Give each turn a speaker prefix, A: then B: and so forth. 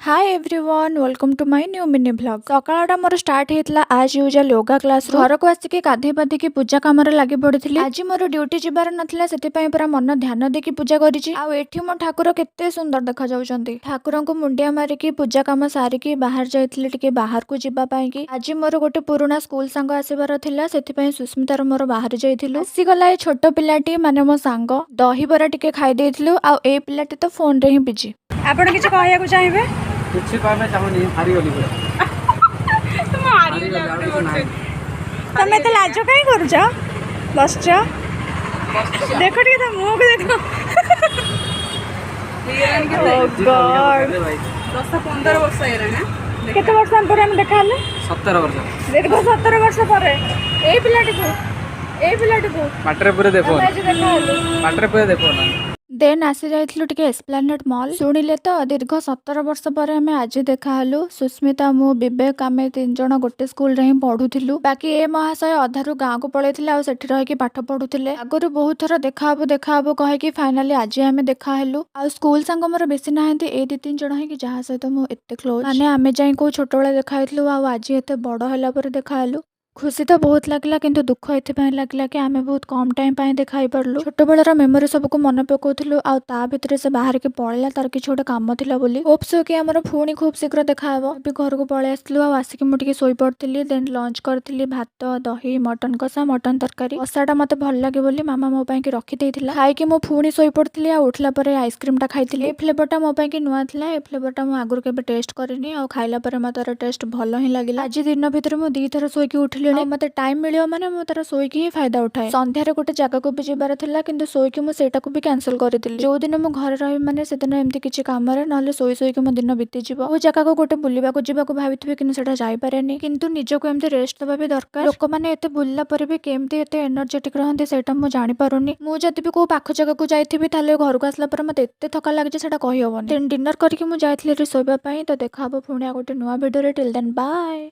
A: Hi everyone welcome to my new mini blog. सकाळटा मोर start होता आज यूजुअल योगा क्लास। घर को आसिक गाधे पाधिकी पूजा कम लगी पड़ी। आज मोर ड्यूटी जबार नाला से पूरा मन ध्यान देकी पूजा करी। मो ठाकुर केते सुंदर देखा जाउछंती। ठाकुर को मुंडिया मारिकी पूजा कम सारिकी बाहर जाइए बाहर को जीवाई। आज मोर गोटे पुराना स्कूल सांग आसबार थिला से सुस्मितार मोर बाहर जाइलु। आसीगला ए छोट पिलाटी माने मो सांग दहीबरा टिके खाई देइथिलु। आ ए पिलाटी तो फोन रे ही बिजी। आपण किछ कहया को चाहिबे?
B: कुछ कहना चाहूनी हारी गली पूरा
A: तुम हारी गली। तमे तो लाज काई करूछ? बसछ देखो टिके तो मुंह को देखो। ओ गॉड
C: 10-15 वर्ष हेलाना।
A: केते वर्ष पर हम देखा हले?
B: 17 वर्ष।
A: देखो 17 वर्ष पर ए पिलाटी को
B: माटरे पूरे देखो
A: आज देखा हले।
B: माटरे पूरे देखो ना।
A: देन आसी जाइथिलु टिके एस्प्लानेड मॉल। सुनिले तो दीर्घ 17 वर्ष पर हमें आज देखा हलु। सुस्मिता मु विवेक आमे 3 जण गोटे स्कूल रे ही पढुथिलु। बाकी ए महाशय अधारु गाँ को पळेथिले आ सेठी रहि के पाठ पढुथिले। आगरु बहुत थर देखा हबो कहे कि फाइनली आज हमें देखा हलु। आ स्कूल संग मोर बेसी नाहंती ए 2-3 जण ही कि जहा सहित मु एते क्लोज माने आमे जाई को छोट बेला देखा हितलु आ आज एते बड़ होला पर देखा हलु। खुशी तो बहुत लगला किंतु दुख एथि लगला कि आमे बहुत कम टाइम पाए देखाई पड़लु। छोट बेलर मेमोरी सबको मन पकाउथिलु आ ता भितर से बाहर के पळेला तार किछ गोटे काम थिला बोली। होप्स कि हमर फुणी खूब शीघ्र देखा हेबो। भी घर को पळे आसलु आ आसिक मु टिके सोई पड़तिली। देन लंच करथिली भात दही मटन कसा मटन तरकारी। कसाटा मते भल लागे बोली मामा मो पई कि रखी देइथिला। खाई कि मु फुणी सोई पड़तिली आ उठला परे आइसक्रीम टा खाइथिली। ए फ्लेवरटा मो पई कि नुआ थिला। ए फ्लेवरटा मु आगुर केबे टेस्ट करिनी आ खाइला परे मते टेस्ट भल ही लागिला। आज दिन भितर मु 2 थर सोई कि उठली। मते टाइम मिलियो माने मु तार सोईकी ही फायदा उठाए। संध्यारे गोटे जगह को भी जीवार थिला किंतु सोईकी मु सेटा को भी कैंसिल करदिली। जो दिन मु घर रही माने से दिन एमती किछि काम रे नले सोईकी मो दिन बीती जिवो। ओ जगह को गोटे बुलिबा को जीवा को भाबिथबे किंतु सेटा जाई पारेनी। किंतु निजो को एमती रेस्ट दबा भी दरकार। लोक माने एते बुलला पर भी केमती एते एनर्जेटिक रहंती सेटा मु जानि पारुनी। मु जति भी को पाख जगह को जाइथिबी ताले घर को आसला पर मते एते थका लागे जे सेटा कहि होबनी। डिनर करके मु जाइथिली रे सोइबा पई। तो देखा हबो पुणी गोटे नुवा वीडियो रे। Till then bye.